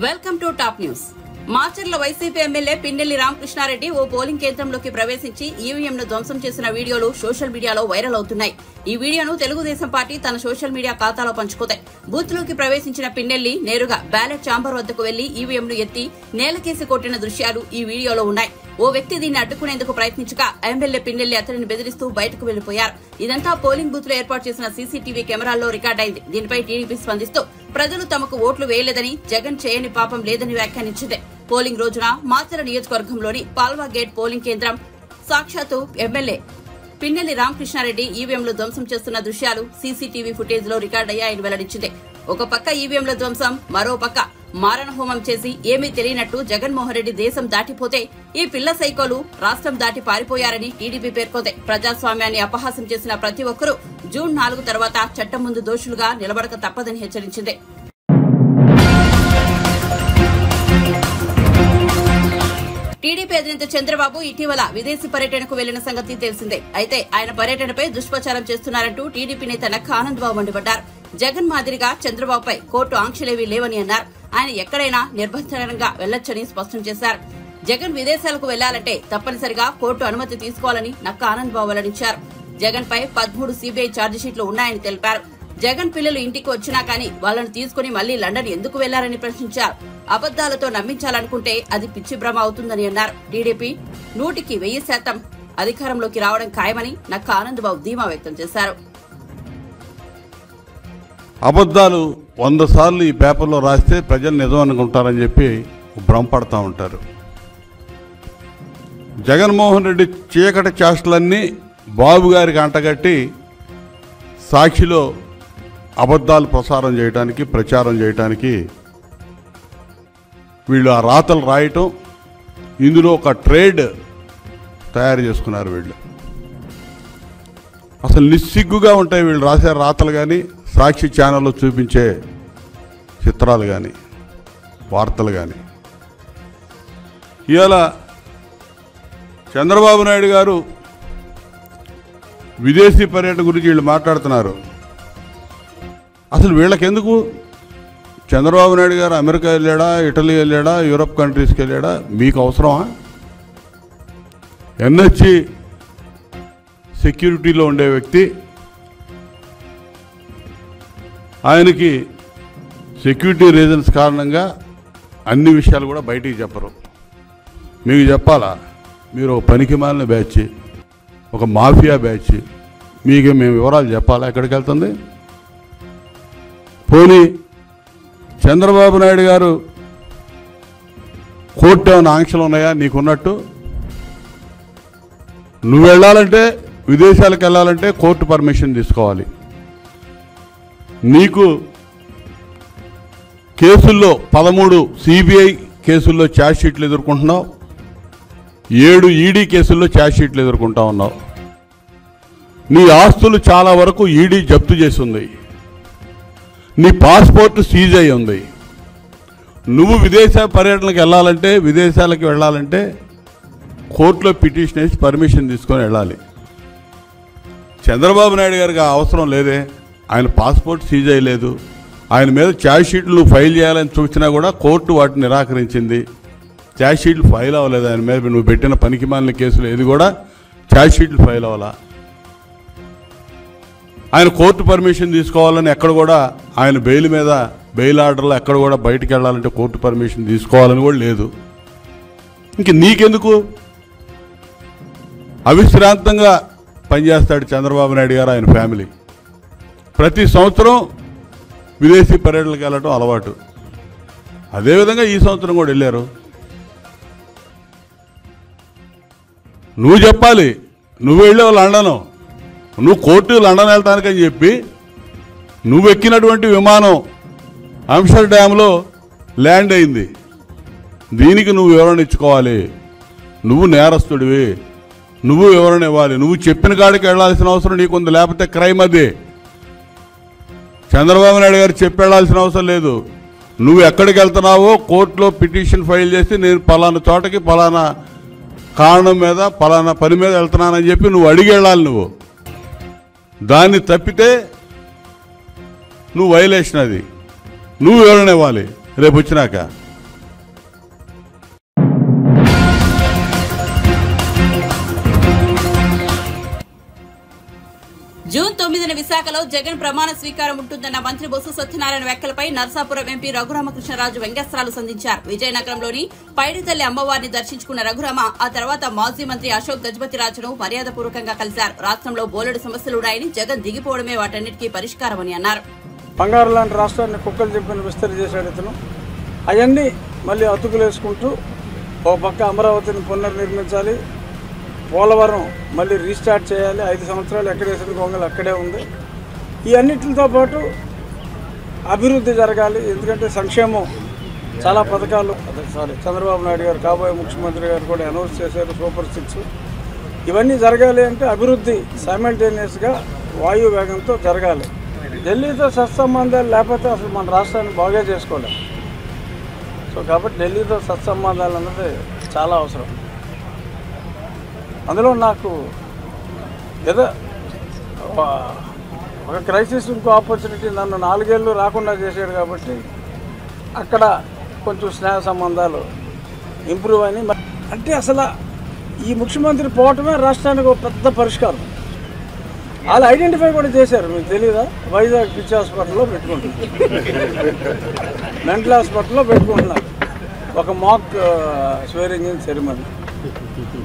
Welcome to top news. Macherla YCP MLA Pinnelli Ramakrishna Reddy ఓ polling కేంద్రంలోకి ప్రవేశించి ఈవీఎంను ధ్వంసం చేసిన వీడియోలు సోషల్ మీడియాలో వైరల్ అవుతున్నాయి. ఈ వీడియోను తెలుగుదేశం పార్టీ తన సోషల్ మీడియా ఖాతాలో పంచుకుంది. బూత్ లోకి ప్రవేశించిన పిన్నెల్లి నేరుగా బ్యాలెట్ ఛాంబర్ వద్దకు వెళ్లి ఈవీఎంను ఎత్తి నేలకేసి కొట్టిన దృశ్యాలు ఈ వీడియోలో ఉన్నాయి. ఓ వ్యక్తి దీన్ని అడ్డుకునేందుకు ప్రయత్నించగా ఎమ్మెల్యే పిన్నెల్లి అతడిని బెదిరిస్తూ బయటకు వెళ్లిపోయారు. ఇదంతా పోలింగ్ బూత్ లో ఏర్పాటు చేసిన సీసీటీవీ కెమెరాల్లో రికార్డైంది. దీనిపై టీడీపీ స్పందిస్తూ ప్రజలు తమకు ఓట్లు వేయలేదని, జగన్ చేయని పాపం లేదని వ్యాఖ్యానించింది. పోలింగ్ రోజున మాచర్ల నియోజకవర్గంలోని పాల్వా గేట్ పోలింగ్ కేంద్రం సాక్షాత్తు ఎమ్మెల్యే పిన్నెల్లి రామకృష్ణారెడ్డి ఈవీఎంలు ధ్వంసం చేస్తున్న దృశ్యాలు సీసీటీవీ ఫుటేజ్ లో రికార్డయ్యాయని వెల్లడించింది. ఒక పక్క ఈవీఎంల ధ్వంసం, మరో పక్క మారణ హోమం చేసి ఏమీ తెలియనట్టు జగన్మోహన్ రెడ్డి దేశం దాటిపోతే ఈ పిల్ల సైకోలు రాష్ట్రం దాటి పారిపోయారని టీడీపీ పేర్కొంది. ప్రజాస్వామ్యాన్ని అపహాసం చేసిన ప్రతి ఒక్కరూ జూన్ 4 తర్వాత చట్టం ముందు దోషులుగా నిలబడక తప్పదని హెచ్చరించింది. టీడీపీ అధినేత చంద్రబాబు ఇటీవల విదేశీ పర్యటనకు వెళ్లిన సంగతి తెలిసిందే. అయితే ఆయన పర్యటనపై దుష్ప్రచారం చేస్తున్నారంటూ టీడీపీ నేత నక్క ఆనందబాబు మండిపడ్డారు. జగన్ మాదిరిగా చంద్రబాబుపై కోర్టు ఆంక్షలేవీ లేవని అన్నారు. ఆయన ఎక్కడైనా నిర్బంధంగా వెళ్లొచ్చని స్పష్టం చేశారు. జగన్ విదేశాలకు వెళ్లాలంటే తప్పనిసరిగా కోర్టు అనుమతి తీసుకోవాలని నక్క ఆనందబాబు వెల్లడించారు. జగన్ పై 13 సీబీఐ ఛార్జిషీట్లు ఉన్నాయని తెలిపారు. జగన్ పిల్లలు ఇంటికి వచ్చినా కానీ వాళ్లను తీసుకుని మళ్లీ లండన్ ఎందుకు వెళ్లారని ప్రశ్నించారు. అబద్దాలతో నమ్మించాలనుకుంటే అది పిచ్చి భ్రమ అవుతుందని అన్నారు. టీడీపీ 100% అధికారంలోకి రావడం ఖాయమని నక్క ఆనందబాబు ధీమా వ్యక్తం చేశారు. అబద్దాలు 100 సార్లు ఈ పేపర్లో రాస్తే ప్రజలు నిజం అనుకుంటారని చెప్పి భ్రమపడతా ఉంటారు. జగన్మోహన్ రెడ్డి చీకటి చేష్టలన్నీ బాబు గారికి అంటగట్టి సాక్షిలో అబద్దాలు ప్రచారం చేయడానికి వీళ్ళు ఆ రాతలు రాయటం, ఇందులో ఒక ట్రేడ్ తయారు చేసుకున్నారు. వీళ్ళు అసలు నిస్సిగ్గుగా ఉంటాయి వీళ్ళు రాసే రాతలు కానీ, సాక్షి ఛానల్లో చూపించే చిత్రాలు కానీ, వార్తలు కానీ. ఇవాళ చంద్రబాబు నాయుడు గారు విదేశీ పర్యటన గురించి వీళ్ళు మాట్లాడుతున్నారు. అసలు వీళ్ళకెందుకు? చంద్రబాబు నాయుడు గారు అమెరికా వెళ్ళాడా, ఇటలీ వెళ్ళాడా, యూరప్ కంట్రీస్కి వెళ్ళాడా? మీకు అవసరమా? ఎన్హెచ్సి సెక్యూరిటీలో ఉండే వ్యక్తి, ఆయనకి సెక్యూరిటీ రీజన్స్ కారణంగా అన్ని విషయాలు కూడా బయటికి చెప్పరు. మీకు చెప్పాలా? మీరు ఒక పనికిమాలిన బ్యాచ్, ఒక మాఫియా బ్యాచ్, మీకు మేము వివరాలు చెప్పాలా ఎక్కడికి వెళ్తుంది? పోనీ చంద్రబాబు నాయుడు గారు కోర్టు ఏమైనా ఆంక్షలు ఉన్నాయా నీకున్నట్టు? నువ్వు వెళ్ళాలంటే, విదేశాలకు వెళ్ళాలంటే కోర్టు పర్మిషన్ తీసుకోవాలి. నీకు కేసుల్లో 13 సిబిఐ కేసుల్లో ఛార్జ్ షీట్లు ఎదుర్కొంటున్నావు, 7 ఈడీ కేసుల్లో ఛార్జ్ షీట్లు ఎదుర్కొంటా ఉన్నావు. నీ ఆస్తులు చాలా వరకు ఈడీ జప్తు చేసింది. నీ పాస్పోర్ట్ సీజ్ అయి ఉంది. నువ్వు విదేశ పర్యటనకు వెళ్ళాలంటే, విదేశాలకు వెళ్ళాలంటే కోర్టులో పిటిషన్ వేసి పర్మిషన్ తీసుకొని వెళ్ళాలి. చంద్రబాబు నాయుడు గారికి ఆ అవసరం లేదే. ఆయన పాస్పోర్ట్ సీజ్ అయ్యలేదు. ఆయన మీద ఛార్జ్ షీట్లు ఫైల్ చేయాలని చూసినా కూడా కోర్టు వాటిని నిరాకరించింది. ఛార్జ్ షీట్లు ఫైల్ అవ్వలేదు. ఆయన మీద నువ్వు పెట్టిన పనికిమాలిన కేసులు ఏది కూడా ఛార్జ్ షీట్లు ఫైల్ అవ్వాలా? ఆయన కోర్టు పర్మిషన్ తీసుకోవాలని ఎక్కడ కూడా, ఆయన బెయిల్ మీద బెయిల్ ఆర్డర్లో ఎక్కడ కూడా బయటికి వెళ్ళాలంటే కోర్టు పర్మిషన్ తీసుకోవాలని కూడా లేదు. ఇంక నీకెందుకు? అవిశ్రాంతంగా పనిచేస్తాడు చంద్రబాబు నాయుడు గారు, ఆయన ఫ్యామిలీ. ప్రతి సంవత్సరం విదేశీ పర్యటనలకు వెళ్ళటం అలవాటు. అదేవిధంగా ఈ సంవత్సరం కూడా వెళ్ళారు. నువ్వు చెప్పాలి. నువ్వు వెళ్ళావు లండను, నువ్వు కోర్టు లండన్ వెళ్తానికని చెప్పి నువ్వు ఎక్కినటువంటి విమానం ఆమ్స్టర్డామ్లో ల్యాండ్ అయింది. దీనికి నువ్వు వివరణ ఇచ్చుకోవాలి. నువ్వు నేరస్తుడివి, నువ్వు వివరణ ఇవ్వాలి. నువ్వు చెప్పిన కాడికి వెళ్లాల్సిన అవసరం నీకుంది, లేకపోతే క్రైమ్ అది. చంద్రబాబు నాయుడు గారు చెప్పి వెళ్లాల్సిన అవసరం లేదు. నువ్వు ఎక్కడికి వెళ్తున్నావో కోర్టులో పిటిషన్ ఫైల్ చేసి నేను పలానా చోటకి పలానా కారణం మీద పలానా పని మీద వెళ్తున్నానని చెప్పి నువ్వు అడిగి వెళ్ళాలి. నువ్వు దాన్ని తప్పితే నువ్వు వైలేషన్, అది నువ్వు వివరణ ఇవ్వాలి రేపు వచ్చినాక. జూన్ 9న విశాఖలో జగన్ ప్రమాణ స్వీకారం ఉంటుందన్న మంత్రి బొత్స సత్యనారాయణ వ్యాఖ్యలపై నర్సాపురం ఎంపీ రఘురామకృష్ణరాజు వ్యంగ్యాస్త్రాలు సంధించారు. విజయనగరంలోని పైడితల్లి అమ్మవారిని దర్శించుకున్న రఘురామ ఆ తర్వాత మాజీ మంత్రి అశోక్ గజపతిరాజును మర్యాదపూర్వకంగా కలిశారు. రాష్ట్రంలో బోలెడు సమస్యలున్నాయని, జగన్ దిగిపోవడమే వాటన్నిటికీ పరిష్కారమని అన్నారు. బంగారు లాంటి రాష్ట్రాన్ని కుక్కలు చెప్పిన విస్తరి చేశాడు ఇతను. అవన్నీ మళ్ళీ అతుకులేసుకుంటూ ఒక పక్క అమరావతిని పునర్నిర్మించాలి, పోలవరం మళ్ళీ రీస్టార్ట్ చేయాలి, 5 సంవత్సరాలు ఎక్కడ వేసిన గొంగలు అక్కడే ఉంది. ఈ అన్నిటితో పాటు అభివృద్ధి జరగాలి. ఎందుకంటే సంక్షేమం చాలా పథకాలు చంద్రబాబు నాయుడు గారు కాబోయే ముఖ్యమంత్రి గారు కూడా అనౌన్స్ చేశారు, సూపర్ 6. ఇవన్నీ జరగాలి అంటే అభివృద్ధి సైమల్టేనియస్గా వాయు వేగంతో జరగాలి. ఢిల్లీతో సత్సంబంధాలు లేకపోతే అసలు మన రాష్ట్రాన్ని బాగా చేసుకోలేం. సో కాబట్టి ఢిల్లీతో సత్సంబంధాలు అన్నది చాలా అవసరం. అందులో నాకు ఏదో ఒక క్రైసిస్ ఇంకో ఆపర్చునిటీ నన్ను 4 ఏళ్ళు రాకుండా చేశాడు కాబట్టి అక్కడ కొంచెం స్నేహ సంబంధాలు ఇంప్రూవ్ అయినాయి. అంటే అసలు ఈ ముఖ్యమంత్రి పోవటమే రాష్ట్రానికి ఒక పెద్ద పరిష్కారం. వాళ్ళు ఐడెంటిఫై కూడా చేశారు, మీకు తెలీదా? వైజాగ్ పిచ్చి హాస్పిటల్లో పెట్టుకుంటున్నారు, మెంటల్ హాస్పిటల్లో పెట్టుకుంటున్నారు. ఒక మాక్ స్వేరింగ్ ఇన్ సెరిమనీ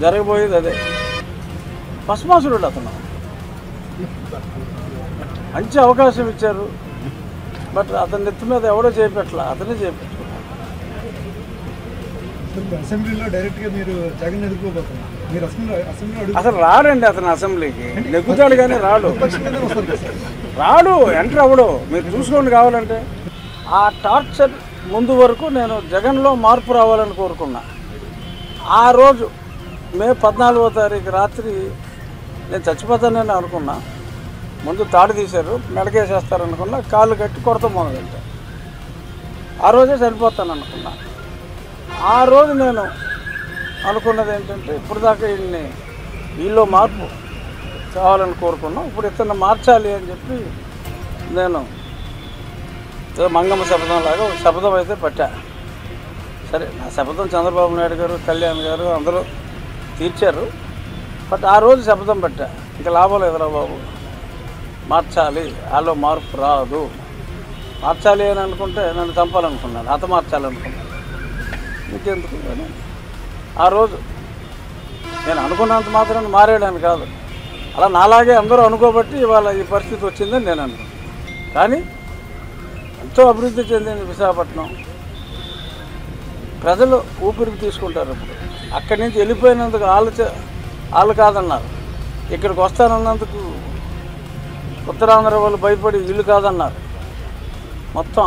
జరగబోయేది అదే. పశ్చిమాసుడు అతను మంచి అవకాశం ఇచ్చారు, బట్ అతని నెత్తి మీద ఎవడో చేపెట్టలా, అతనే చేపెట్టుకున్నాడు. అసెంబ్లీలో డైరెక్ట్గా మీరు జగన్ ఎదుర్కోబోతున్నారు. మీరు అసలు రాడండి అతను అసెంబ్లీకి, నెగ్గుతాడు కానీ రాడు, ఎంటర్ అవ్వడు. మీరు చూసుకోండి కావాలంటే. ఆ టార్చర్ ముందు వరకు నేను జగన్లో మార్పు రావాలని కోరుకున్నా. ఆ రోజు మే 14వ తారీఖు రాత్రి నేను చచ్చిపోతానని అనుకున్నా. ముందు తాడు తీశారు, మెడకేసేస్తారనుకున్నా, కాళ్ళు కట్టి కొరత మొదలెట్టారు. ఆ రోజే చనిపోతాను అనుకున్నా. ఆ రోజు నేను అనుకున్నది ఏంటంటే ఇప్పుడు దాకా వీళ్ళు మార్పు కావాలని కోరుకున్నాం, ఇప్పుడు ఇతను మార్చాలి అని చెప్పి నేను మంగమ్మ శపథం లాగా ఒక శపథం అయితే పట్టా. సరే, నా శపథం చంద్రబాబు నాయుడు గారు, కళ్యాణ్ గారు అందరూ తీర్చారు, బట్ ఆ రోజు శపథం పెట్టా, ఇంకా లాభం లేదురా బాబు, మార్చాలి, వాళ్ళు మార్పు రాదు. మార్చాలి అని అనుకుంటే నన్ను చంపాలనుకున్నాను, అత మార్చాలనుకున్నాను, ఇంకెందుకు అని ఆ రోజు నేను అనుకున్నంత మాత్రం మారేయడానికి కాదు, అలా నాలాగే అందరూ అనుకోబట్టి ఇవాళ ఈ పరిస్థితి వచ్చిందని నేను అనుకున్నాను. కానీ ఎంతో అభివృద్ధి చెందింది విశాఖపట్నం. ప్రజలు ఊపిరికి తీసుకుంటారు. ఇప్పుడు అక్కడి నుంచి వెళ్ళిపోయినందుకు వాళ్ళు కాదన్నారు, ఇక్కడికి వస్తానన్నందుకు ఉత్తరాంధ్ర వాళ్ళు భయపడి వీళ్ళు కాదన్నారు. మొత్తం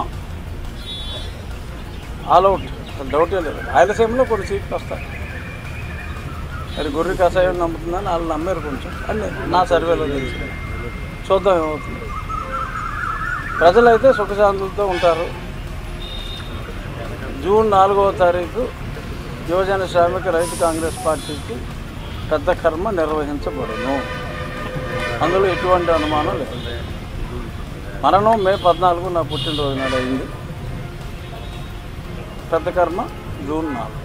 ఆల్అవుట్, డౌటే లేదు. రాయలసీమలో కొన్ని సీట్లు వస్తాయి, మరి గొర్రె కషాయం నమ్ముతుందని వాళ్ళు నమ్మారు కొంచెం అని నా సర్వేలో తెలిసి. చూద్దాం ఏమవుతుంది. ప్రజలైతే సుఖశాంతులతో ఉంటారు. జూన్ 4వ తారీఖు యువజన శ్రామిక రైతు కాంగ్రెస్ పార్టీకి పెద్ద కర్మ నిర్వహించబడును, అందులో ఎటువంటి అనుమానం లేదు. మరణం మే 14 నా పుట్టినరోజు నాడు అయింది. పెద్ద కర్మ జూన్ 4,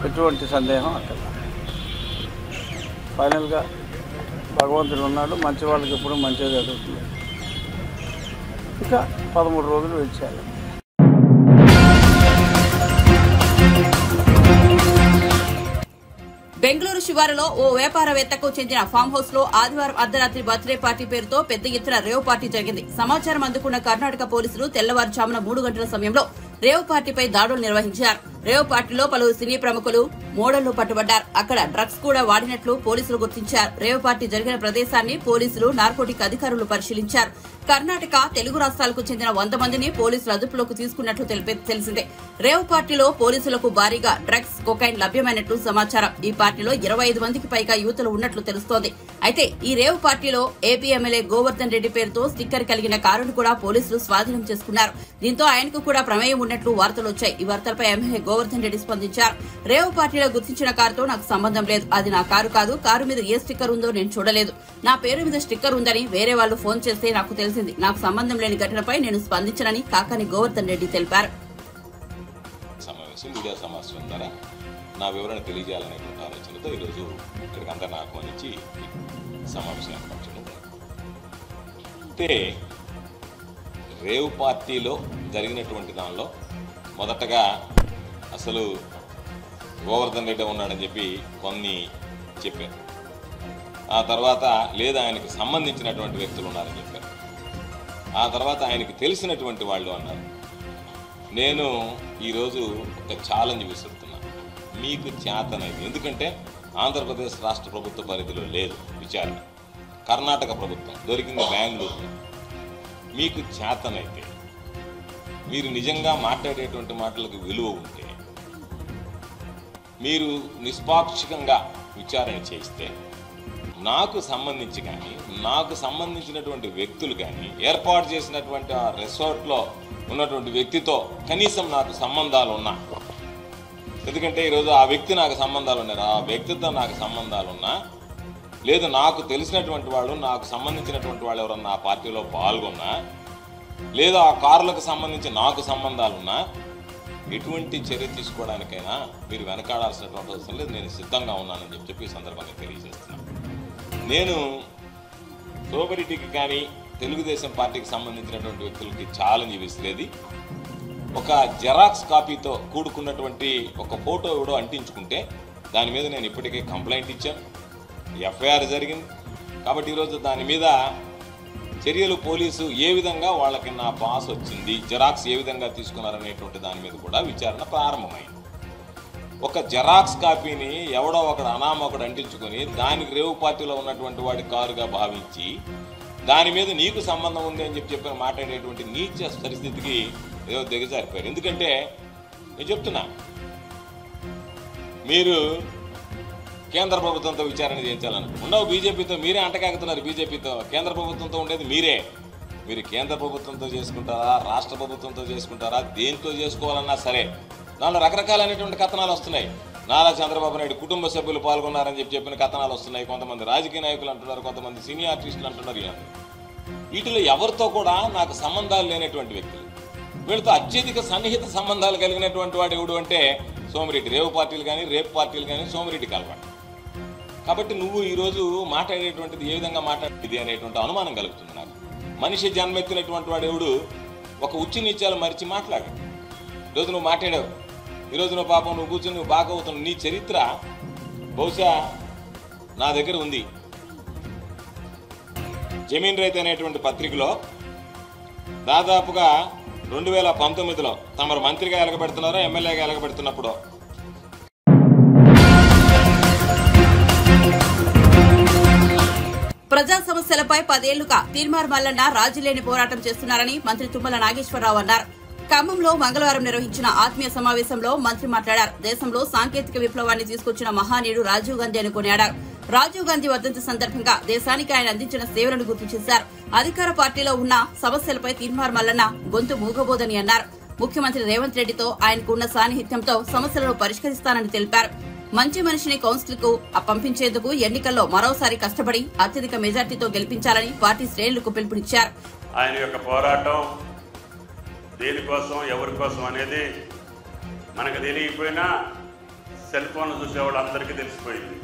ఎటువంటి సందేహం అక్కడ. ఫైనల్గా భగవంతుడు ఉన్నాడు, మంచి వాళ్ళకి ఎప్పుడు మంచిగా జరుగుతుంది. ఇంకా 13 రోజులు వెయిట్ చేయాలి. బెంగళూరు శివారులో ఓ వ్యాపారవేత్తకు చెందిన ఫామ్ హౌస్ లో ఆదివారం అర్ధరాత్రి బర్త్డే పార్టీ పేరుతో పెద్ద ఎత్తున రేవ్ పార్టీ జరిగింది. సమాచారం అందుకున్న కర్ణాటక పోలీసులు తెల్లవారుజామున 3 గంటల సమయంలో రేవ్ పార్టీపై దాడులు నిర్వహించారు. రేవ్ పార్టీలో పలువురు సినీ ప్రముఖులు, మోడళ్లు పట్టుబడ్డారు. అక్కడ డ్రగ్స్ కూడా వాడినట్లు పోలీసులు గుర్తించారు. రేవ్ పార్టీ జరిగిన ప్రదేశాన్ని పోలీసులు, నార్కోటిక్ అధికారులు పరిశీలించారు. కర్ణాటక, తెలుగు రాష్ట్రాలకు చెందిన 100 మందిని పోలీసులు అదుపులోకి తీసుకున్నట్లు తెలిసిందే. రేవ్ పార్టీలో పోలీసులకు భారీగా డ్రగ్స్, కొకైన్ లభ్యమైనట్లు సమాచారం. ఈ పార్టీలో 25 మందికి పైగా యువతులు ఉన్నట్లు తెలుస్తోంది. అయితే ఈ రేవ్ పార్టీలో ఏపీ ఎమ్మెల్యే గోవర్ధన్ రెడ్డి పేరుతో స్టిక్కర్ కలిగిన కారును కూడా పోలీసులు స్వాధీనం చేసుకున్నారు. దీంతో ఆయనకు కూడా ప్రమేయం ఉన్నట్లు వార్తలు వచ్చాయి. ఈ వార్తలపై ఎమ్మెల్యే గోవర్ధన్ రెడ్డి స్పందించారు. రేవ్ పార్టీలో గుర్తించిన కారుతో నాకు సంబంధం లేదు, అది నా కారు కాదు, కారు మీద ఏ స్టిక్కర్ ఉందో నేను చూడలేదు. నా పేరు మీద స్టిక్కర్ ఉందని వేరే వాళ్ళు ఫోన్ చేస్తే నాకు తెలిసింది. నాకు సంబంధం లేని ఘటనపై నేను స్పందించనని కాకాని గోవర్ధన్ రెడ్డి తెలిపారు. మీడియా సమావేశం ద్వారా నా వివరణ తెలియజేయాలనేటువంటి ఆలోచనతో ఈరోజు ఇక్కడికి అందరిని ఆహ్వానించి సమావేశం ఏర్పరచడం. చూస్తే రేవ్ పార్టీలో జరిగినటువంటి దానిలో మొదటగా అసలు గోవర్ధన్ రెడ్డి ఉన్నాడని చెప్పి కొన్ని చెప్పారు. ఆ తర్వాత లేదా ఆయనకు సంబంధించినటువంటి వ్యక్తులు ఉన్నారని చెప్పారు. ఆ తర్వాత ఆయనకు తెలిసినటువంటి వాళ్ళు అన్నారు. నేను ఈరోజు ఒక ఛాలెంజ్ విసురుతున్నాను, మీకు చేతనైతే, ఎందుకంటే ఆంధ్రప్రదేశ్ రాష్ట్ర ప్రభుత్వ పరిధిలో లేదు విచారణ, కర్ణాటక ప్రభుత్వం దొరికింది బెంగళూరులో. మీకు చేతనైతే, మీరు నిజంగా మాట్లాడేటువంటి మాటలకు విలువ ఉంటే, మీరు నిష్పాక్షికంగా విచారణ చేస్తే నాకు సంబంధించి కానీ నాకు సంబంధించినటువంటి వ్యక్తులు కానీ ఏర్పాటు చేసినటువంటి ఆ రిసార్ట్లో ఉన్నటువంటి వ్యక్తితో కనీసం నాకు సంబంధాలు ఉన్నా, ఎందుకంటే ఈరోజు ఆ వ్యక్తి నాకు సంబంధాలు ఉన్నారు, ఆ వ్యక్తితో నాకు సంబంధాలు ఉన్నా, లేదు నాకు తెలిసినటువంటి వాళ్ళు నాకు సంబంధించినటువంటి వాళ్ళు ఎవరన్నా ఆ పార్టీలో పాల్గొన్నా, లేదా ఆ కారులకు సంబంధించి నాకు సంబంధాలున్నా, ఎటువంటి చర్య తీసుకోవడానికైనా మీరు వెనకాడాల్సినటువంటి అవసరం లేదు, నేను సిద్ధంగా ఉన్నానని చెప్పి ఈ సందర్భంగా తెలియజేస్తున్నాను. నేను సోమిరెడ్డికి కానీ తెలుగుదేశం పార్టీకి సంబంధించినటువంటి వ్యక్తులకి ఛాలెంజ్ విసిరేది, ఒక జెరాక్స్ కాపీతో కూడుకున్నటువంటి ఒక ఫోటో ఎవడో అంటించుకుంటే దాని మీద నేను ఇప్పటికే కంప్లైంట్ ఇచ్చాను, ఎఫ్ఐఆర్ జరిగింది. కాబట్టి ఈరోజు దాని మీద చర్యలు పోలీసు ఏ విధంగా వాళ్ళకి నా పాస్ వచ్చింది, జెరాక్స్ ఏ విధంగా తీసుకున్నారనేటువంటి దాని మీద కూడా విచారణ ప్రారంభమైంది. ఒక జెరాక్స్ కాపీని ఎవడో ఒకడు అనామకుడు అంటించుకొని దానికి రేవు పార్టీలో ఉన్నటువంటి వాడి కారుగా భావించి దాని మీద నీకు సంబంధం ఉంది అని చెప్పి మాట్లాడేటువంటి నీచ పరిస్థితికి ఏదో దిగజారిపోయారు. ఎందుకంటే నేను చెప్తున్నా, మీరు కేంద్ర ప్రభుత్వంతో విచారణ చేయించాలనుకుంటున్నావు, బీజేపీతో మీరే అంటకాగుతున్నారు, బీజేపీతో కేంద్ర ప్రభుత్వంతో ఉండేది మీరే. మీరు కేంద్ర ప్రభుత్వంతో చేసుకుంటారా, రాష్ట్ర ప్రభుత్వంతో చేసుకుంటారా, దేంతో చేసుకోవాలన్నా సరే దానిలో రకరకాలైనటువంటి కథనాలు వస్తున్నాయి. నారా చంద్రబాబు నాయుడు కుటుంబ సభ్యులు పాల్గొన్నారని చెప్పిన కథనాలు వస్తున్నాయి, కొంతమంది రాజకీయ నాయకులు అంటున్నారు, కొంతమంది సినీ ఆర్టిస్టులు అంటున్నారు. వీటిలో ఎవరితో కూడా నాకు సంబంధాలు లేనటువంటి వ్యక్తులు, వీళ్ళతో అత్యధిక సన్నిహిత సంబంధాలు కలిగినటువంటి వాడు ఎవడు అంటే సోమిరెడ్డి. రేవు పార్టీలు కానీ రేపు పార్టీలు కానీ సోమిరెడ్డి కలవాడు. కాబట్టి నువ్వు ఈరోజు మాట్లాడేటువంటిది ఏ విధంగా మాట్లాడేది అనేటువంటి అనుమానం కలుగుతుంది నాకు. మనిషి జన్మెత్తినటువంటి వాడు ఎవడు ఒక ఉచ్చి నీచాలు మరిచి మాట్లాడు. ఈరోజు నువ్వు మాట్లాడావు, ఈరోజు నువ్వు పాపం నువ్వు కూర్చొని నువ్వు బాగా అవుతున్నావు. నీ చరిత్ర బహుశా నా దగ్గర ఉంది. జమీన్ రైతు అనేటువంటి పత్రికలో దాదాపుగా 2019లో తమరు మంత్రిగా ఎలగబెడుతున్నారో ఎమ్మెల్యేగా ఎలగబెడుతున్నప్పుడు ప్రజా సమస్యలపై 10 ఏళ్లుగా తీర్మార్ మల్లన్న రాజీలేని పోరాటం చేస్తున్నారని మంత్రి తుమ్మల నాగేశ్వరరావు అన్నారు. ఖమ్మంలో మంగళవారం నిర్వహించిన ఆత్మీయ సమావేశంలో మంత్రి మాట్లాడారు. దేశంలో సాంకేతిక విప్లవాన్ని తీసుకొచ్చిన మహానీయుడు రాజీవ్ గాంధీ అని కొనియాడారు. రాజీవ్ గాంధీ వర్ధంతి సందర్భంగా దేశానికి ఆయన అందించిన సేవలను గుర్తు చేశారు. అధికార పార్టీలో ఉన్న సమస్యలపై తీర్మార్ మల్లన్న గొంతు మూగబోదని అన్నారు. ముఖ్యమంత్రి రేవంత్ రెడ్డితో ఆయనకున్న సాన్నిహిత్యంతో సమస్యలను పరిష్కరిస్తానని తెలిపారు. మంచి మనిషిని కౌన్సిల్ కు పంపించేందుకు ఎన్నికల్లో మరోసారి కష్టపడి అత్యధిక మెజార్టీతో గెలిపించాలని పార్టీ శ్రేణులకు పిలుపునిచ్చారు. ఆయన యొక్క పోరాటం దేనికోసం ఎవరి కోసం అనేది మనకు తెలియకపోయినా సెల్ ఫోన్లు చూసే వాళ్ళందరికీ తెలిసిపోయింది.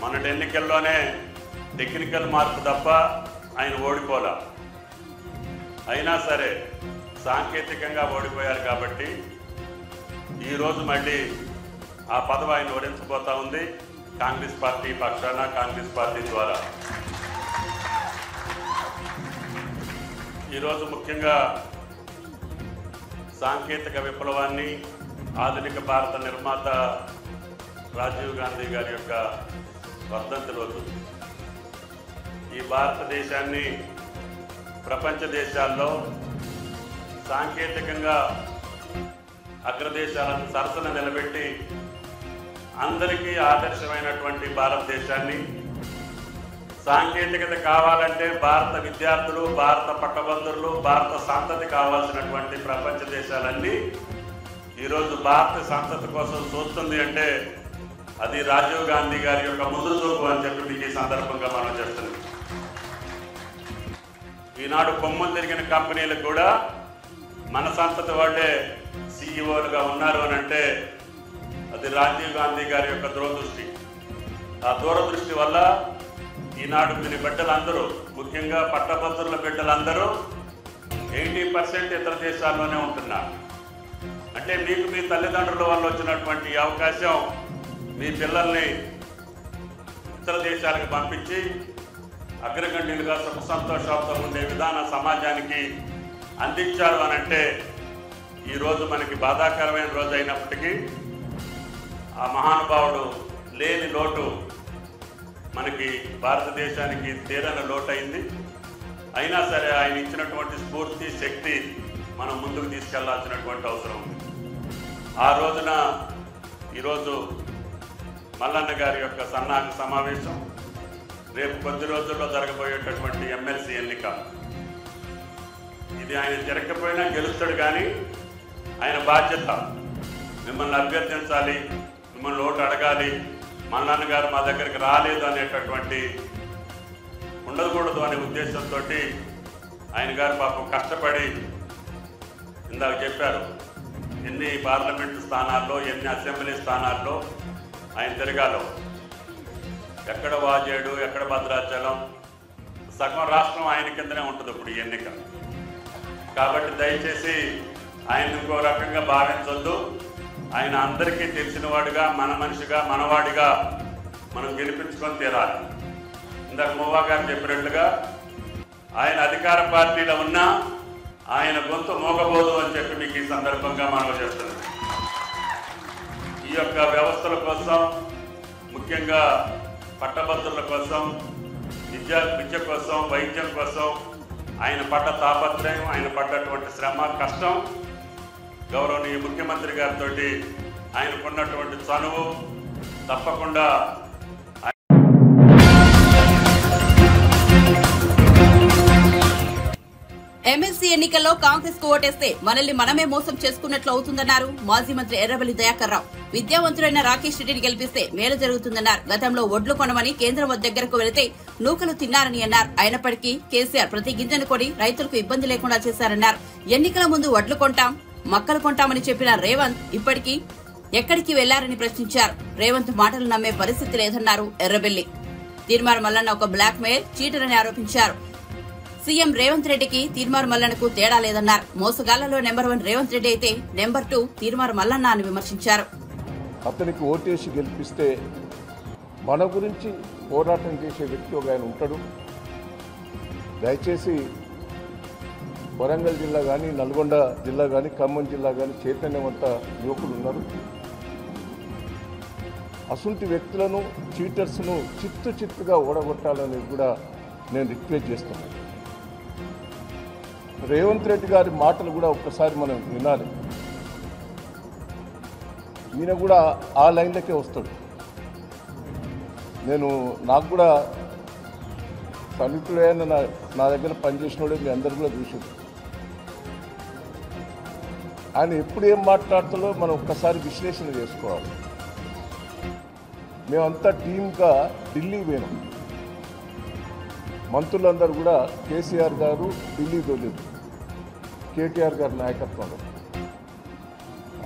మొన్నటి ఎన్నికల్లోనే టెక్నికల్ మార్పు తప్ప ఆయన ఓడిపోలా. అయినా సరే సాంకేతికంగా ఓడిపోయారు కాబట్టి ఈరోజు మళ్ళీ ఆ పదవి ఆయన ఓడించబోతా ఉంది కాంగ్రెస్ పార్టీ పక్షాన, కాంగ్రెస్ పార్టీ ద్వారా. ఈరోజు ముఖ్యంగా సాంకేతిక విప్లవాన్ని, ఆధునిక భారత నిర్మాత రాజీవ్ గాంధీ గారి యొక్క వర్ధంతి రోజు. ఈ భారతదేశాన్ని ప్రపంచ దేశాల్లో సాంకేతికంగా అగ్రదేశాలను సరసన నిలబెట్టి అందరికీ ఆదర్శమైనటువంటి భారతదేశాన్ని, సాంకేతికత కావాలంటే భారత విద్యార్థులు, భారత పట్టభద్రులు, భారత సంతతి కావాల్సినటువంటి ప్రపంచ దేశాలన్నీ ఈరోజు భారత సంతతి కోసం చూస్తుంది అంటే అది రాజీవ్ గాంధీ గారి యొక్క ముందు చూపు అని చెప్పి మీకు ఈ సందర్భంగా మనం చెప్తున్నాం. ఈనాడు కొమ్మలు తిరిగిన కంపెనీలకు కూడా మన సంతతి వాళ్ళే సీఈఓలుగా ఉన్నారు అని అంటే అది రాజీవ్ గాంధీ గారి యొక్క దూరదృష్టి. ఆ దూరదృష్టి వల్ల ఈనాడు మీ బిడ్డలందరూ, ముఖ్యంగా పట్టభద్రుల బిడ్డలందరూ 80% ఇతర దేశాల్లోనే ఉంటున్నారు. అంటే మీకు మీ తల్లిదండ్రుల వల్ల వచ్చినటువంటి అవకాశం మీ పిల్లల్ని ఇతర దేశాలకు పంపించి అగ్రగణ్యులుగా సుఖ సంతోషాలతో ఉండే విధాన సమాజానికి అందించారు అని అంటే ఈరోజు మనకి బాధాకరమైన రోజు అయినప్పటికీ ఆ మహానుభావుడు లేని లోటు మనకి భారతదేశానికి తీరని లోటు అయింది. అయినా సరే ఆయన ఇచ్చినటువంటి స్ఫూర్తి, శక్తి మనం ముందుకు తీసుకెళ్లాల్సినటువంటి అవసరం ఉంది. ఆ రోజున ఈరోజు మల్లన్న గారి యొక్క సన్నాహక సమావేశం, రేపు కొద్ది రోజుల్లో జరగబోయేటటువంటి ఎమ్మెల్సీ ఎన్నిక, ఇది ఆయన జరగకపోయినా గెలుస్తాడు. కానీ ఆయన బాధ్యత మిమ్మల్ని అభ్యర్థించాలి, మిమ్మల్ని ఓటు అడగాలి. మల్లన్న గారు మా దగ్గరికి రాలేదు అనేటటువంటి ఉండకూడదు అనే ఉద్దేశంతో ఆయన గారు పాపం కష్టపడి ఇందాక చెప్పారు ఎన్ని పార్లమెంటు స్థానాల్లో, ఎన్ని అసెంబ్లీ స్థానాల్లో ఆయన తిరగాలో. ఎక్కడ వాజేడు, ఎక్కడ భద్రాచలం, సగం రాష్ట్రం ఆయన కిందనే ఉంటుంది ఇప్పుడు ఈ ఎన్నిక. కాబట్టి దయచేసి ఆయన ఇంకో రకంగా భావించొద్దు. ఆయన అందరికీ తెలిసినవాడుగా, మన మనిషిగా, మనవాడిగా మనం గెలిపించుకొని తీరాలి. ఇందాక మోవా గారు చెప్పినట్లుగా ఆయన అధికార పార్టీలో ఉన్నా ఆయన గొంతు మోగబోదు అని చెప్పి మీకు ఈ సందర్భంగా మనవి చేస్తున్నాం. ఈ యొక్క వ్యవస్థల కోసం, ముఖ్యంగా పట్టభద్రుల కోసం, విద్య కోసం, వైద్యం కోసం ఆయన పడ్డ తాపత్రయం, ఆయన పడ్డటువంటి శ్రమ, కష్టం, గౌరవనీయ ముఖ్యమంత్రి గారితో ఆయనకున్నటువంటి చనువు తప్పకుండా. ఎమ్మెల్సీ ఎన్నికల్లో కాంగ్రెస్ కు ఓటేస్తే మనల్ని మనమే మోసం చేసుకున్నట్లు అవుతుందన్నారు మాజీ మంత్రి ఎర్రబెల్లి దయాకర్ రావు. విద్యావంతుడైన రాకేష్ రెడ్డిని గెలిపిస్తే మేలు జరుగుతుందన్నారు. గతంలో ఒడ్లు కొనమని కేంద్రం దగ్గరకు వెళితే నూకలు తిన్నారని అన్నారు. అయినప్పటికీ కేసీఆర్ ప్రతి గింజను కొని రైతులకు ఇబ్బంది లేకుండా చేశారన్నారు. ఎన్నికల ముందు వడ్లు కొంటాం, మక్కలు కొంటామని చెప్పిన రేవంత్ ఇప్పటికీ ఎక్కడికి వెళ్లారని ప్రశ్నించారు. రేవంత్ మాటలు నమ్మే పరిస్థితి లేదన్నారు ఎర్రబెల్లి. తీర్మార్ మల్లన్న ఒక బ్లాక్ మెయిల్ చీటర్ అని ఆరోపించారు. సీఎం రేవంత్ రెడ్డికి తీర్మార్ మల్లన్నకు తేడా లేదన్నారు. మోసగాళ్లలో నెంబర్ 1 రేవంత్ రెడ్డి అయితే నెంబర్ 2 తీర్మార్ మల్లన్న అని విమర్శించారు. అతనికి ఓటేసి గెలిపిస్తే మన గురించి పోరాటం చేసే వ్యక్తి ఒక ఆయన ఉంటాడు. దయచేసి వరంగల్ జిల్లా కానీ, నల్గొండ జిల్లా కానీ, ఖమ్మం జిల్లా కానీ చైతన్యవంత యువకులు ఉన్నారు. అసుంటి వ్యక్తులను, చీటర్స్ను చిత్తుగా ఓడగొట్టాలని కూడా నేను రిక్వెస్ట్ చేస్తున్నాను. రేవంత్ రెడ్డి గారి మాటలు కూడా ఒక్కసారి మనం వినాలి. ఈయన కూడా ఆ లైన్లకే వస్తాడు. నాకు కూడా సన్నిహితుడైన నా దగ్గర పనిచేసినోడే మీ అందరు కూడా చూసాడు. ఆయన ఎప్పుడు ఏం మాట్లాడుతాడో మనం ఒక్కసారి విశ్లేషణ చేసుకోవాలి. మేమంతా టీమ్గా ఢిల్లీ పోయినాం. మంత్రులందరూ కూడా కేసీఆర్ గారు ఢిల్లీ తోలేదు, కేటీఆర్ గారి నాయకత్వంలో.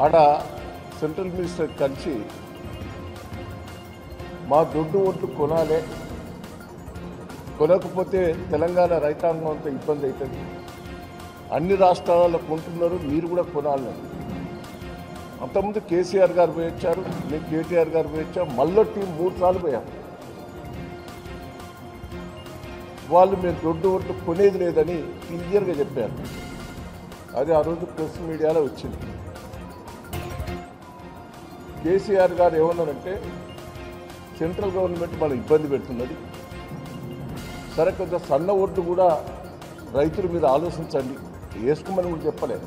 ఆడ సెంట్రల్ మినిస్టర్ కలిసి మా దొడ్డు ఓట్లు కొనాలే, కొనకపోతే తెలంగాణ రైతాంగం అంతా ఇబ్బంది అవుతుంది, అన్ని రాష్ట్రాలలో కొంటున్నారు, మీరు కూడా కొనాలని. అంతకుముందు కేసీఆర్ గారు పోయి వచ్చారు, నేను కేటీఆర్ గారు పోయి వచ్చాం, మళ్ళీ టీం 3 సార్లు పోయాం. వాళ్ళు మేము దొడ్డు ఓట్లు కొనేది లేదని క్లియర్గా చెప్పారు. అది ఆ రోజు ప్రెస్ మీడియాలో వచ్చింది. కేసీఆర్ గారు ఏమన్నారంటే సెంట్రల్ గవర్నమెంట్ మనం ఇబ్బంది పెడుతున్నది, సరే కొంత సన్న ఓట్లు కూడా రైతుల మీద ఆలోచించండి, వేసుకోమని కూడా చెప్పలేదు,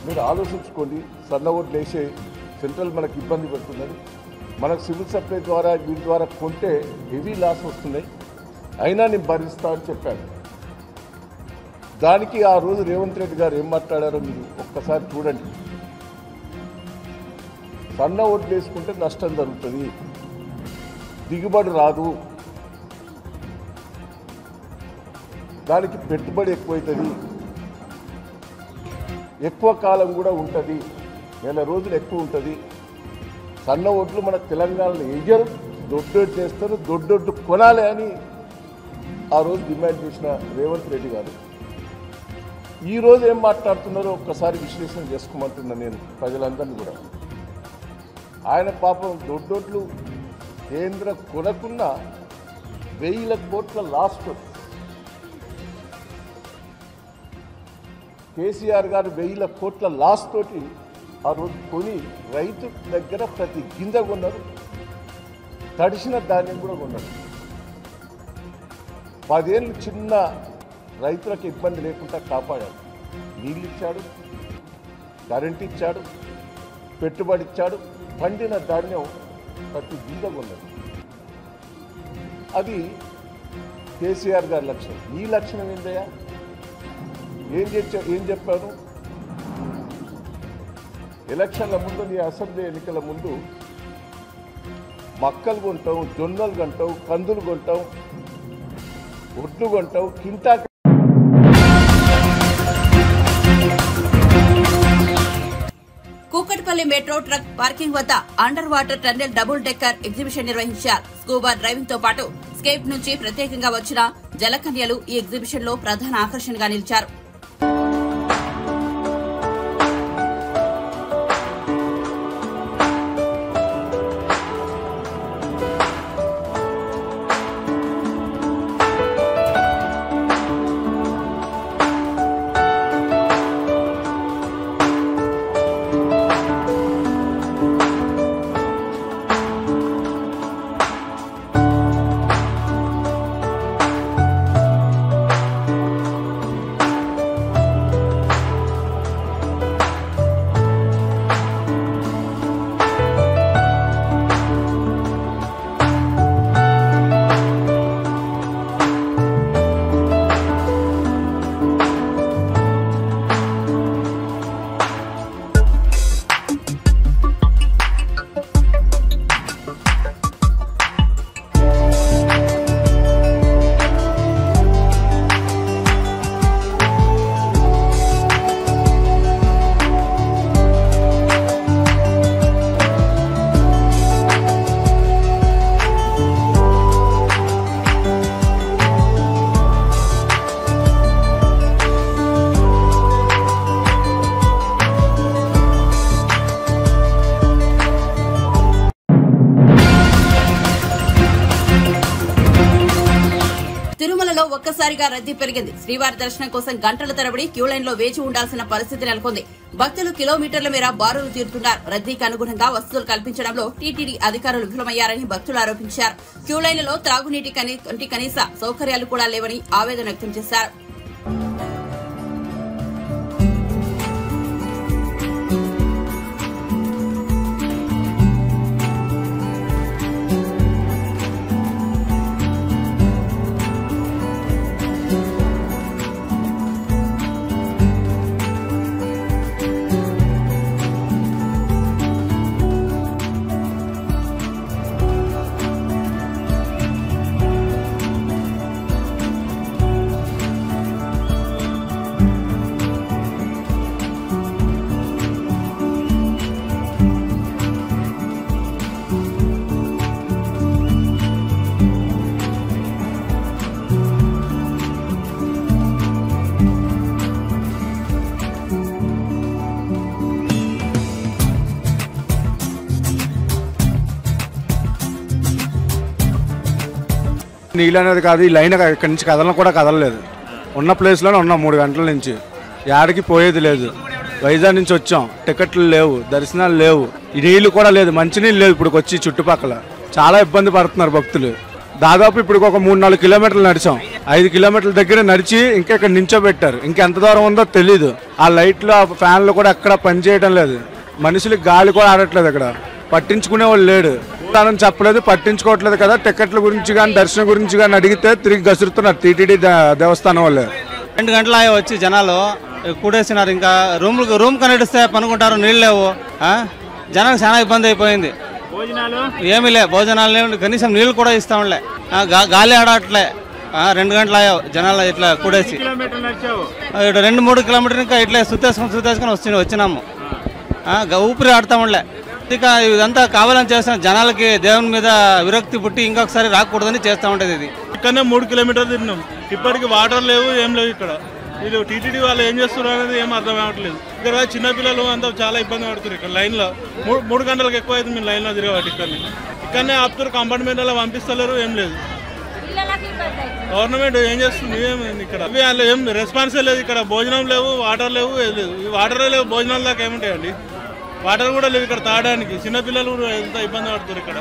మీరు ఆలోచించుకోండి, సన్న ఓట్లు వేసే సెంట్రల్ మనకు ఇబ్బంది పెడుతున్నది, మనకు సివిల్ సప్లై ద్వారా వీటి ద్వారా కొంటే హెవీ లాస్ వస్తున్నాయి, అయినా నేను భరిస్తా అని చెప్పాను. దానికి ఆ రోజు రేవంత్ రెడ్డి గారు ఏం మాట్లాడారో మీరు ఒక్కసారి చూడండి. సన్న ఓట్లు వేసుకుంటే నష్టం జరుగుతుంది, దిగుబడి రాదు, దానికి పెట్టుబడి ఎక్కువైతుంది, ఎక్కువ కాలం కూడా ఉంటుంది, 1 రోజులు ఎక్కువ ఉంటుంది. సన్న ఓట్లు మన తెలంగాణలో వేయరు, దొడ్డొడ్డు చేస్తారు, దొడ్డొడ్డు కొనాలి అని ఆ రోజు డిమాండ్ చేసిన రేవంత్ రెడ్డి గారు ఈరోజు ఏం మాట్లాడుతున్నారో ఒక్కసారి విశ్లేషణ చేసుకోమంటున్నా నేను ప్రజలందరినీ కూడా. ఆయన పాపం దొడ్డోట్లు కేంద్ర కొనకున్న 1000 కోట్ల లాస్ తోటి కేసీఆర్ గారు 1000 కోట్ల లాస్ తోటి ఆ రోజు కొని రైతు దగ్గర ప్రతి గింజ కొన్నారు, తడిసిన ధాన్యం కూడా కొన్నారు. 10 ఏళ్ళు చిన్న రైతులకు ఇబ్బంది లేకుండా కాపాడాడు. నీళ్ళు ఇచ్చాడు, కరెంట్ ఇచ్చాడు, పెట్టుబడి ఇచ్చాడు, పండిన ధాన్యం ప్రతి గింజ కొన్నది. అది కేసీఆర్ గారి లక్ష్యం. నీ లక్ష్యం ఏందయ్యా? ఏం చెప్పాను? ఎలక్షన్ల ముందు, నీ అసెంబ్లీ ఎన్నికల ముందు మక్కలు కొంటావు, జొన్నలు కొంటావు, కందులు కొంటావు, ఒడ్లు కొంటావు, కింటా. కూకట్పల్లి మెట్రో ట్రక్ పార్కింగ్ వద్ద under water tunnel double decker exhibition నిర్వహించారు. స్కూబా డ్రైవింగ్ తో పాటు స్కేప్ నుంచి ప్రత్యేకంగా వచ్చిన జలకన్యలు ఈ ఎగ్జిబిషన్ లో ప్రధాన ఆకర్షణగా నిలిచారు. తిరుమలలో ఒక్కసారిగా రద్దీ పెరిగింది. శ్రీవారి దర్శనం కోసం గంటల తరబడి క్యూ లైన్ లో వేచి ఉండాల్సిన పరిస్థితి నెలకొంది. భక్తులు కిలోమీటర్ల మేర బారులు తీరుతున్నారు. రద్దీకి అనుగుణంగా వసతులు కల్పించడంలో టీటీడీ అధికారులు విఫలమయ్యారని భక్తులు ఆరోపించారు. క్యూ లైన్లలో త్రాగునీటి వంటి కనీస సౌకర్యాలు కూడా లేవని ఆవేదన వ్యక్తం చేశారు. నీళ్ళు అనేది కాదు, ఈ లైన్ ఇక్కడి నుంచి కూడా కదలలేదు. ఉన్న ప్లేస్లోనే ఉన్నాం 3 గంటల నుంచి. యాడికి పోయేది లేదు. వైజాగ్ నుంచి వచ్చాం, టికెట్లు లేవు, దర్శనాలు లేవు, ఈ నీళ్లు కూడా లేదు, మంచినీళ్ళు లేవు. ఇప్పుడు వచ్చి చుట్టుపక్కల చాలా ఇబ్బంది పడుతున్నారు భక్తులు. దాదాపు ఇప్పుడు ఒక 3-4 కిలోమీటర్లు నడిచాం. 5 కిలోమీటర్ల దగ్గర నడిచి ఇంకా ఇక్కడ నించోబెట్టారు. ఇంకెంత దూరం ఉందో తెలీదు. ఆ లైట్లు, ఆ ఫ్యాన్లు కూడా ఎక్కడ పనిచేయడం లేదు. మనుషులకి గాలి కూడా ఆడట్లేదు. ఇక్కడ పట్టించుకునే వాళ్ళు లేడు. చెప్పలేదు, పట్టించుకోవట్లేదు కదా. టికెట్ల గురించి కానీ దర్శనం గురించి కానీ అడిగితే తిరిగి గసురుతున్నారు టీటీడీ దేవస్థానం వాళ్ళు. 2 గంటలు వచ్చి జనాలు కూడేసినారు. ఇంకా రూమ్ కనెడిస్తే పనుకుంటారు, నీళ్ళు లేవు. జనాలకు చాలా ఇబ్బంది అయిపోయింది. ఏమీ లే, భోజనాలు లేవు, కనీసం నీళ్ళు కూడా ఇస్తాంలే. గాలి ఆడట్లే. 2 గంటలు అయ్యావు జనాలు ఇట్లా కూడేసి. 2-3 కిలోమీటర్లు ఇంకా ఇట్లా సుత్తేసుకొని వచ్చినాము. ఊపిరి ఆడతాములే. ఇక ఇదంతా కావాలని చేస్తాం. జనాలకి దేవుని మీద విరక్తి పుట్టి ఇంకొకసారి రాకూడదని చేస్తూ ఉంటుంది. ఇది ఇక్కడనే 3 కిలోమీటర్లు తిరిగినాం. ఇప్పటికి వాటర్ లేవు, ఏం లేవు. ఇక్కడ వీళ్ళు టీటీడీ వాళ్ళు ఏం చేస్తున్నారు అనేది ఏం అర్థం అవ్వట్లేదు. ఇక్కడ చిన్నపిల్లలు అంతా చాలా ఇబ్బంది పడుతున్నారు. ఇక్కడ లైన్లో 3 గంటలకు ఎక్కువ అయితే మేము లైన్లో తిరగబట్టి ఇక్కడనే ఆపుతారు. కంపార్ట్మెంట్లో పంపిస్తలేరు, ఏం లేదు. గవర్నమెంట్ ఏం చేస్తుంది? ఇక్కడ ఏం రెస్పాన్సే లేదు. ఇక్కడ భోజనం లేవు, వాటర్ లేవు, ఏం లేదు. ఈ వాటర్ లేవు, భోజనాల దాకా ఏముంటాయండి? వాటర్ కూడా లేవు ఇక్కడ తాగడానికి. చిన్నపిల్లలు కూడా ఎంత ఇబ్బంది పడుతున్నారు. ఇక్కడ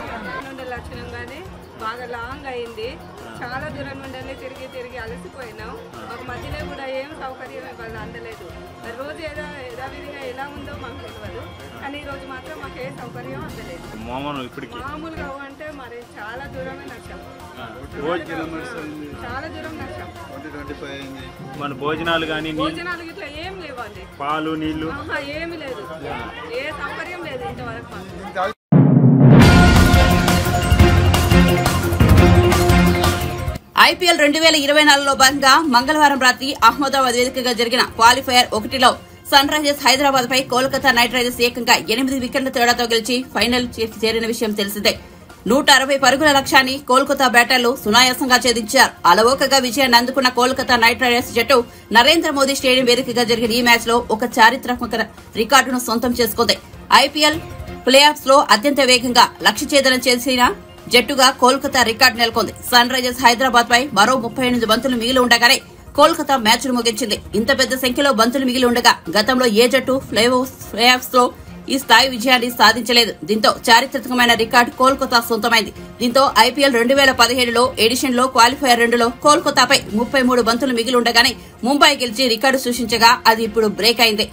లక్షణంగానే బాగా లాంగ్ అయింది. చాలా దూరం నుండి తిరిగి అలసిపోయినాం. ఒక మధ్యలో కూడా ఏం సౌకర్యం ఇవాళ అందలేదు. మరి రోజు యథావిధిగా ఎలా ఉందో మాకు తెలియదు, కానీ ఈ రోజు మాత్రం మాకు ఏ సౌకర్యం అందలేదు. మామూలుగా అంటే మరి చాలా దూరమే నష్టం, చాలా దూరం నష్టం. మన భోజనాలు కానీ ఇట్లా ఏం లేవండి, పాలు నీళ్లు ఏమి లేదు, ఏ సౌకర్యం లేదు ఇంతవరకు మాకు. ఐపీఎల్ 2024లో భాగంగా మంగళవారం రాత్రి అహ్మదాబాద్ వేదికగా జరిగిన క్వాలిఫైయర్ 1లో సన్ రైజర్స్ హైదరాబాద్ పై కోల్కతా నైట్ రైడర్స్ ఏకంగా 8 వికెట్ల తేడాతో గెలిచి ఫైనల్ చేరిన విషయం తెలిసిందే. 160 పరుగుల లక్ష్యాన్ని కోల్కతా బ్యాటర్లు సునాయాసంగా ఛేదించారు. అలవోకగా విజయాన్ని అందుకున్న కోల్కతా నైట్ రైడర్స్ జట్టు నరేంద్ర మోదీ స్టేడియం వేదికగా జరిగిన ఈ మ్యాచ్ లో ఒక చారిత్రాత్మక రికార్డును సొంతం చేసుకుంది. ఐపీఎల్ ప్లే ఆఫ్స్ లో అత్యంత వేగంగా లక్ష్య ఛేదనం చేసిన జట్టుగా కోల్కతా రికార్డు నెలకొంది. సన్ రైజర్స్ హైదరాబాద్ పై మరో 38 బంతులు మిగిలి ఉండగానే కోల్కతా మ్యాచ్ను ముగించింది. ఇంత పెద్ద సంఖ్యలో బంతులు మిగిలి ఉండగా గతంలో ఏ జట్టు ప్లే ఆఫ్స్ లో ఈ స్థాయి విజయాన్ని సాధించలేదు. దీంతో చారిత్రకమైన రికార్డు కోల్కతా సొంతమైంది. దీంతో ఐపీఎల్ 2017లో ఎడిషన్ లో క్వాలిఫైయర్ 2లో కోల్కతాపై 33 బంతులు మిగిలి ఉండగానే ముంబై గెలిచి రికార్డు సృష్టించగా అది ఇప్పుడు బ్రేక్ అయింది.